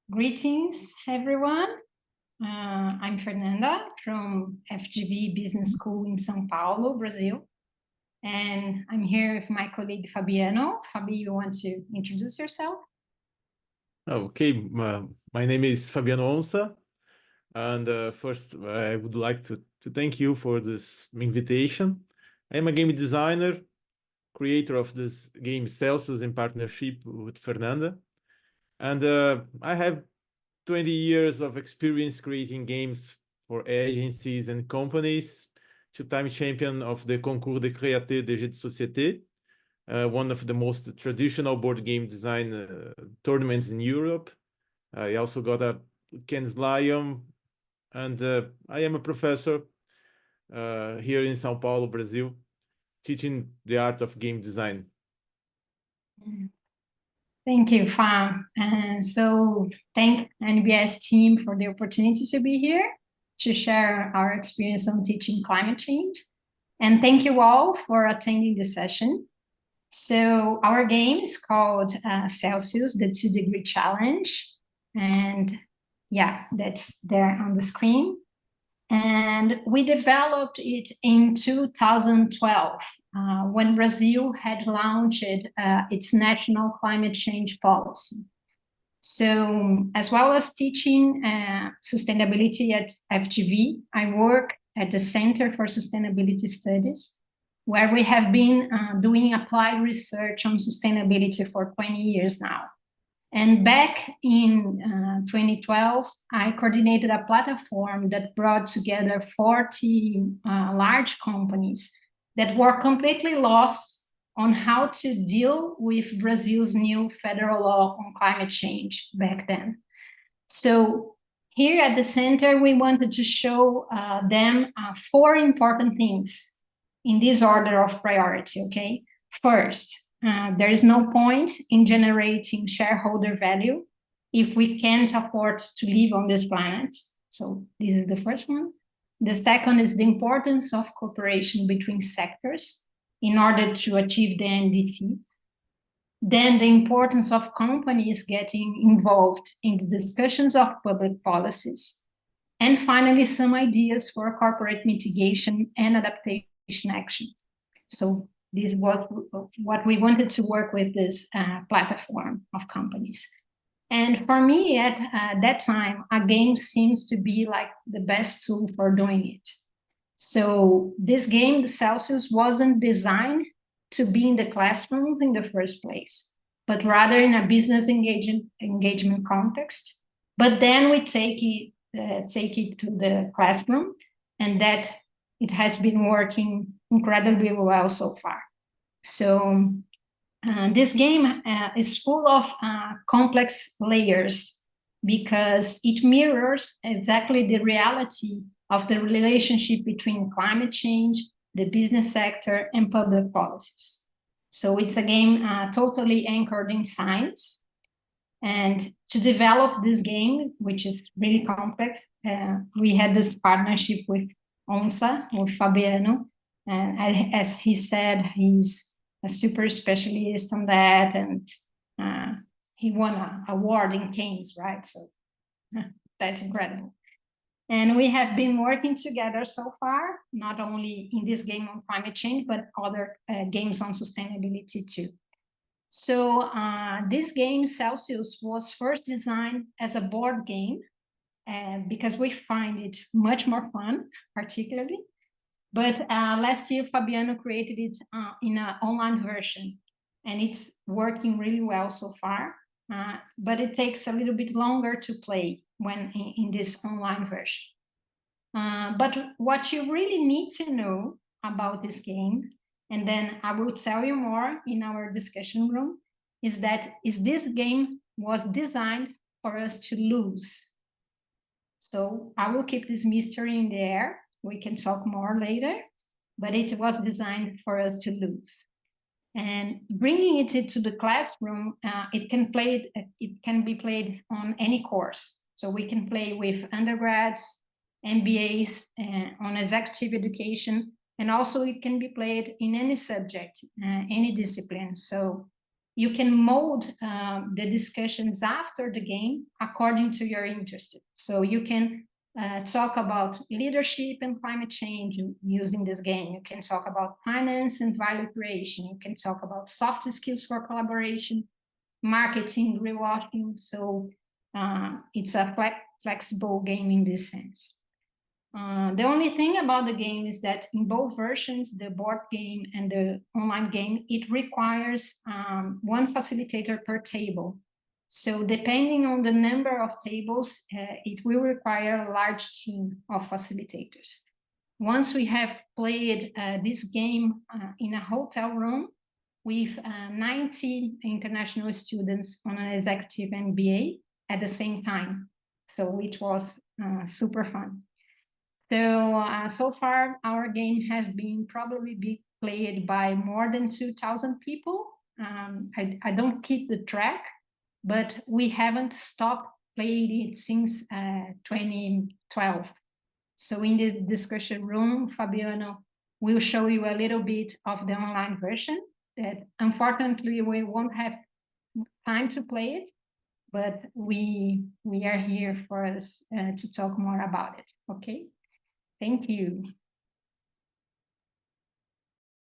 Greetings, everyone. I'm Fernanda from FGV Business School in São Paulo, Brazil. And I'm here with my colleague Fabiano. Fabi, you want to introduce yourself? Okay, my name is Fabiano Onca, and first I would like to thank you for this invitation. I am a game designer, creator of this game Celsius in partnership with Fernanda, and I have 20 years of experience creating games for agencies and companies, two-time champion of the Concours de Créativité des Jeux de Société, one of the most traditional board game design tournaments in Europe. I also got a Cannes Lion, and I am a professor here in São Paulo, Brazil, teaching the art of game design. Thank you, Fab. And so thank NBS team for the opportunity to be here to share our experience on teaching climate change. And thank you all for attending the session. So our game is called Celsius, the 2-degree challenge. And yeah, that's there on the screen. And we developed it in 2012 when Brazil had launched its national climate change policy. So, as well as teaching sustainability at FGV, I work at the Center for Sustainability Studies, where we have been doing applied research on sustainability for 20 years now. And back in 2012, I coordinated a platform that brought together 40 large companies that were completely lost on how to deal with Brazil's new federal law on climate change back then. So here at the center, we wanted to show them 4 important things in this order of priority, okay? First, there is no point in generating shareholder value if we can't afford to live on this planet. So this is the first one. The second is the importance of cooperation between sectors in order to achieve the NDC. Then the importance of companies getting involved in the discussions of public policies. And finally, some ideas for corporate mitigation and adaptation action. So this is what we wanted to work with this platform of companies. And for me, at that time, a game seems to be like the best tool for doing it. So this game, the Celsius, wasn't designed to be in the classroom in the first place, but rather in a business engagement context. But then we take it to the classroom, and that it has been working incredibly well so far. So this game is full of complex layers because it mirrors exactly the reality of the relationship between climate change, the business sector, and public policies. So it's a game totally anchored in science. And to develop this game, which is really complex, we had this partnership with Onca, with Fabiano. And as he said, he's a super specialist on that, and he won an award in Cannes, right? So that's incredible. And we have been working together so far, not only in this game on climate change, but other games on sustainability too. So this game, Celsius, was first designed as a board game because we find it much more fun, particularly. But last year, Fabiano created it in an online version, and it's working really well so far. But it takes a little bit longer to play when in this online version. But what you really need to know about this game, and then I will tell you more in our discussion room, is that this game was designed for us to lose. So I will keep this mystery in the air. We can talk more later, but it was designed for us to lose. And bringing it into the classroom, it can be played on any course. So we can play with undergrads, MBAs on executive education, and also it can be played in any subject, any discipline. So you can mold the discussions after the game according to your interest. So you can talk about leadership and climate change using this game. You can talk about finance and value creation. You can talk about soft skills for collaboration, marketing, greenwashing. So it's a flexible game in this sense. The only thing about the game is that in both versions, the board game and the online game, it requires one facilitator per table. So depending on the number of tables, it will require a large team of facilitators. Once we have played this game in a hotel room with 90 international students on an executive MBA at the same time. So it was super fun. So far, our game has been probably played by more than 2,000 people. I don't keep the track, but we haven't stopped playing it since 2012. So in the discussion room, Fabiano will show you a little bit of the online version that unfortunately we won't have time to play it, but we are here for us to talk more about it, okay? Thank you.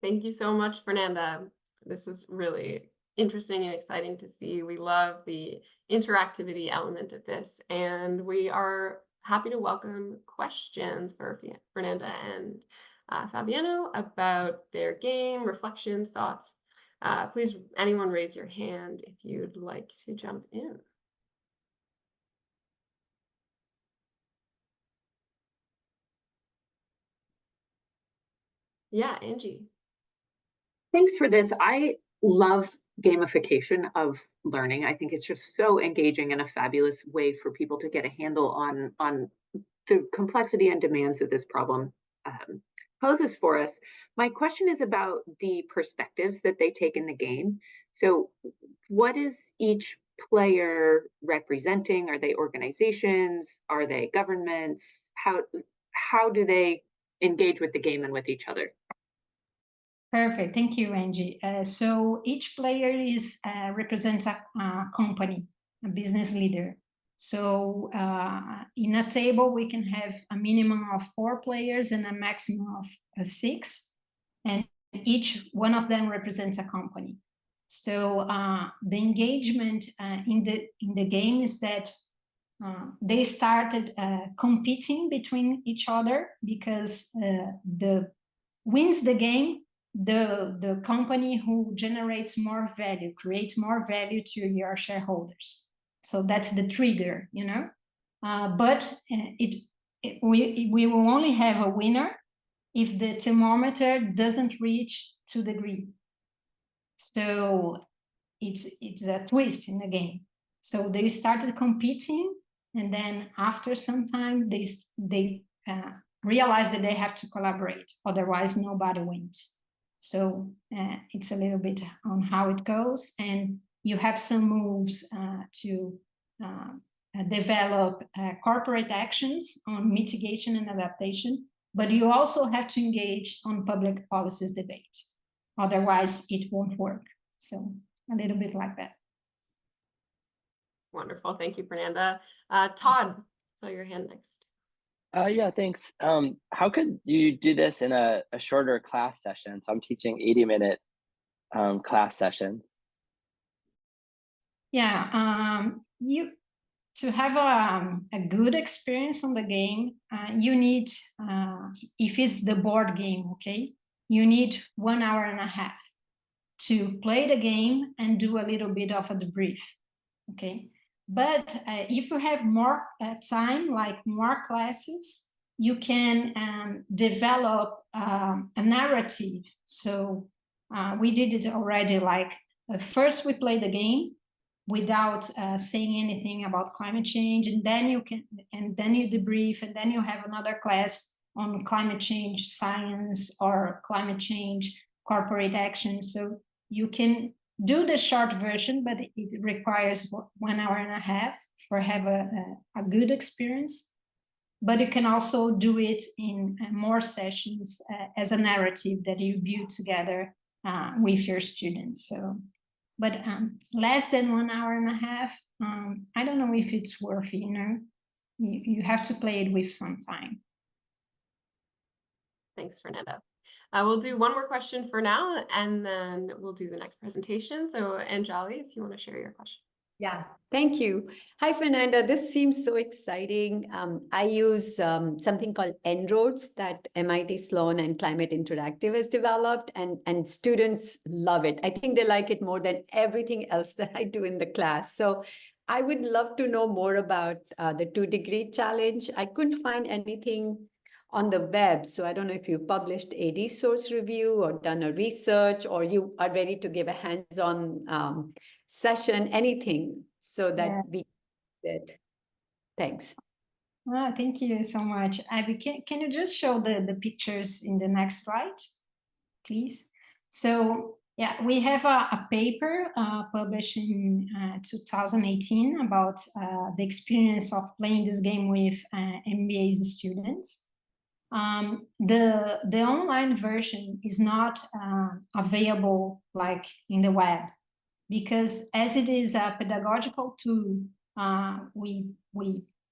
Thank you so much, Fernanda. This was really interesting and exciting to see. We love the interactivity element of this, and we are happy to welcome questions for Fernanda and Fabiano about their game, reflections, thoughts. Please, anyone raise your hand if you'd like to jump in. Yeah, Angie. Thanks for this. I love gamification of learning. I think it's just so engaging and a fabulous way for people to get a handle on the complexity and demands that this problem poses for us. My question is about the perspectives that they take in the game. So what is each player representing? Are they organizations? Are they governments? How do they engage with the game and with each other? Perfect. Thank you, Angie. So each player represents a company, a business leader. So in a table, we can have a minimum of 4 players and a maximum of 6. And each one of them represents a company. So the engagement in the game is that they started competing between each other because wins the game the company who generates more value, creates more value to your shareholders. So that's the trigger, you know. But we will only have a winner if the thermometer doesn't reach to the green. So it's a twist in the game. So they started competing, and then after some time they realize that they have to collaborate, otherwise nobody wins. So it's a little bit on how it goes, and you have some moves to develop corporate actions on mitigation and adaptation, but you also have to engage on public policies debate. Otherwise, it won't work. So a little bit like that. Wonderful. Thank you, Fernanda. Todd, saw your hand next. Yeah, thanks. How could you do this in a shorter class session? So I'm teaching 80-minute class sessions. Yeah, to have a good experience on the game, you need, if it's the board game, okay, you need 1.5 hours to play the game and do a little bit of a debrief, okay? But if you have more time, like more classes, you can develop a narrative. So we did it already, like first we play the game without saying anything about climate change, and then you debrief, and then you have another class on climate change science or climate change corporate action. So you can do the short version, but it requires 1.5 hours for have a good experience. But you can also do it in more sessions as a narrative that you build together with your students. So but less than 1 hour and a half, I don't know if it's worth it, you know. You have to play it with some time. Thanks, Fernanda. We'll do one more question for now, and then we'll do the next presentation. So Anjali, if you want to share your question. Yeah, thank you. Hi, Fernanda. This seems so exciting. I use something called En-ROADS that MIT Sloan and Climate Interactive has developed, and students love it. I think they like it more than everything else that I do in the class. So I would love to know more about the 2-degree challenge. I couldn't find anything on the web. So I don't know if you've published AD source review or done a research, or you are ready to give a hands-on session, anything, so that we did. Thanks. Well, thank you so much. Abby, can you just show the pictures in the next slide, please? So yeah, we have a paper published in 2018 about the experience of playing this game with MBA's students. The online version is not available like in the web, because as it is a pedagogical tool, we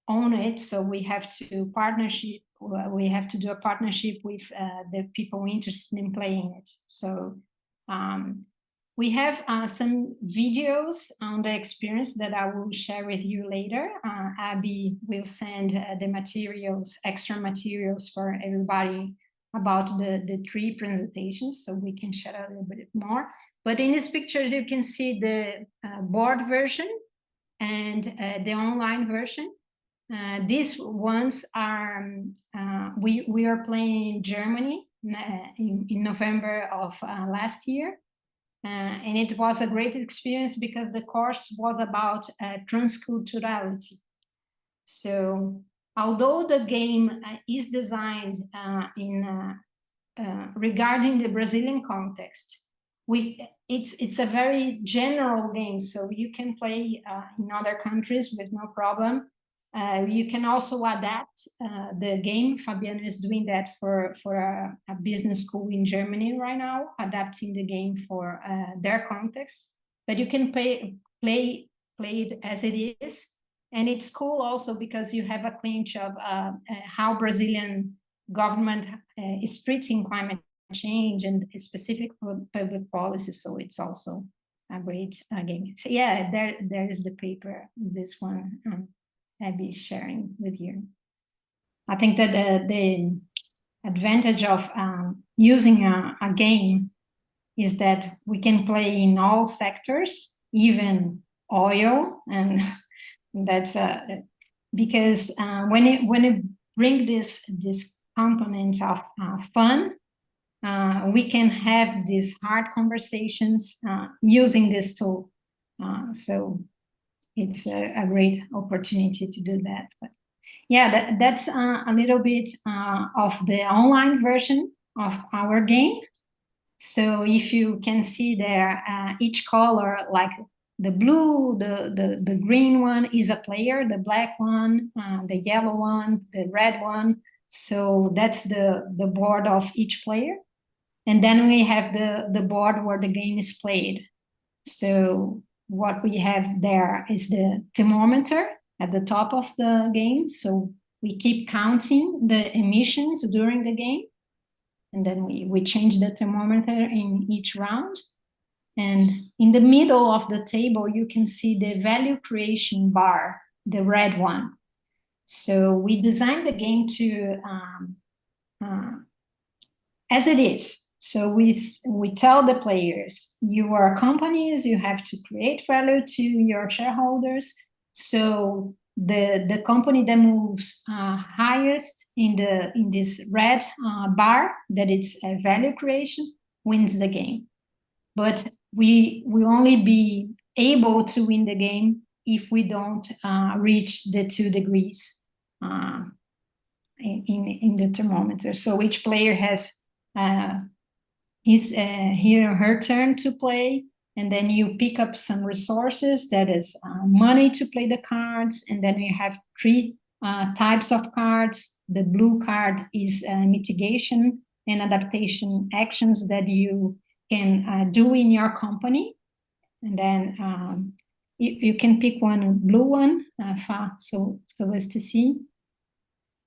own it, so we have to do a partnership with the people interested in playing it. So we have some videos on the experience that I will share with you later. Abby will send the materials, extra materials for everybody about the 3 presentations, so we can share a little bit more. But in these pictures, you can see the board version and the online version. These ones are, we are playing in Germany in November of last year. And it was a great experience because the course was about transculturality. So although the game is designed regarding the Brazilian context, it's a very general game, so you can play in other countries with no problem. You can also adapt the game. Fabiano is doing that for a business school in Germany right now, adapting the game for their context. But you can play it as it is, and it's cool also because you have a clinch of how Brazilian government is treating climate change and specific public policy. So it's also a great game. So yeah, there is the paper. This one I'll be sharing with you. I think that the advantage of using a game is that we can play in all sectors, even oil, and that's because when you bring this component of fun, we can have these hard conversations using this tool. So it's a great opportunity to do that. But yeah, that's a little bit of the online version of our game. So if you can see there, each color, like the blue, the green one is a player, the black one, the yellow one, the red one. So that's the board of each player. And then we have the board where the game is played. So what we have there is the thermometer at the top of the game. So we keep counting the emissions during the game. And then we change the thermometer in each round. And in the middle of the table, you can see the value creation bar, the red one. So we designed the game to as it is. So we tell the players, you are companies, you have to create value to your shareholders. So the company that moves highest in this red bar, that it's a value creation, wins the game. But we will only be able to win the game if we don't reach the 2 degrees in the thermometer. So each player has his or her turn to play, and then you pick up some resources, that is money to play the cards, and then you have 3 types of cards. The blue card is mitigation and adaptation actions that you can do in your company. And then you can pick one blue one, so as to see.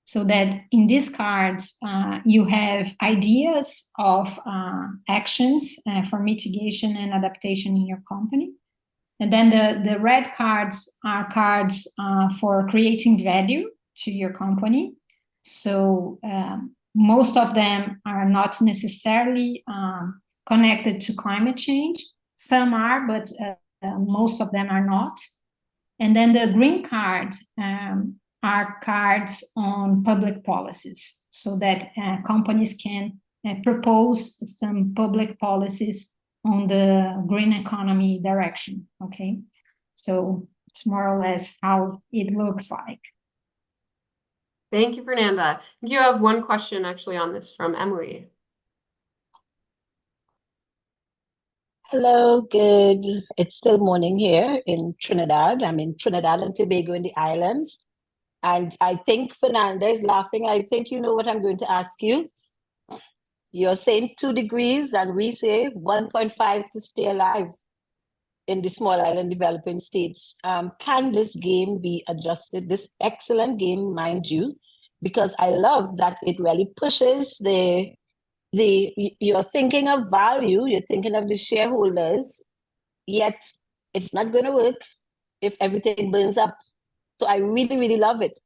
So that in these cards, you have ideas of actions for mitigation and adaptation in your company. And then the red cards are cards for creating value to your company. So most of them are not necessarily connected to climate change. Some are, but most of them are not. And then the green card are cards on public policies, so that companies can propose some public policies on the green economy direction, okay? So it's more or less how it looks like. Thank you, Fernanda. You have one question actually on this from Emily. Hello, good. It's still morning here in Trinidad. I'm in Trinidad and Tobago in the islands. And I think Fernanda is laughing. I think you know what I'm going to ask you. You're saying 2 degrees and we say 1.5 to stay alive in the small island developing states. Can this game be adjusted? This excellent game, mind you, because I love that it really pushes you're thinking of value, you're thinking of the shareholders, yet it's not going to work if everything burns up. So I really, really love it.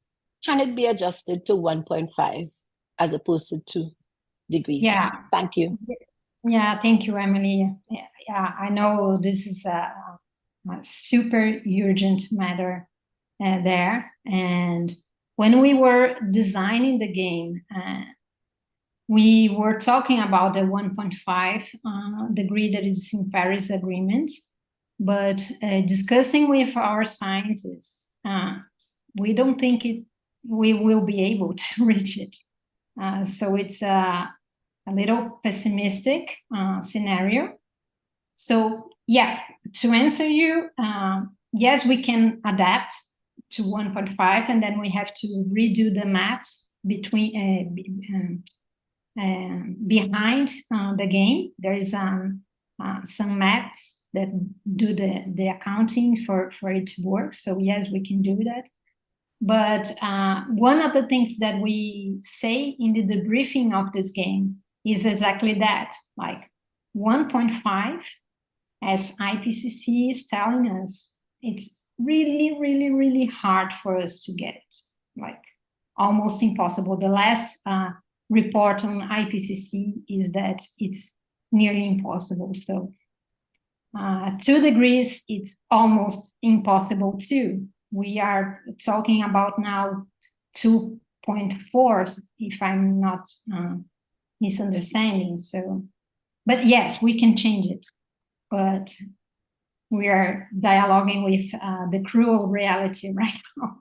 Can it be adjusted to 1.5 as opposed to 2 degrees? Yeah. Thank you. Yeah, thank you, Emily. Yeah, I know this is a super urgent matter there. And when we were designing the game, we were talking about the 1.5 degree that is in Paris Agreement, but discussing with our scientists, we don't think we will be able to reach it. So it's a little pessimistic scenario. So yeah, to answer you, yes, we can adapt to 1.5, and then we have to redo the maps between behind the game. There is some maps that do the accounting for it to work. So yes, we can do that. But one of the things that we say in the debriefing of this game is exactly that, like 1.5, as IPCC is telling us, it's really, really, really hard for us to get it, like almost impossible. The last report on IPCC is that it's nearly impossible. So 2 degrees, it's almost impossible too. We are talking about now 2.4, if I'm not misunderstanding. So, but yes, we can change it. But we are dialoguing with the cruel reality right now.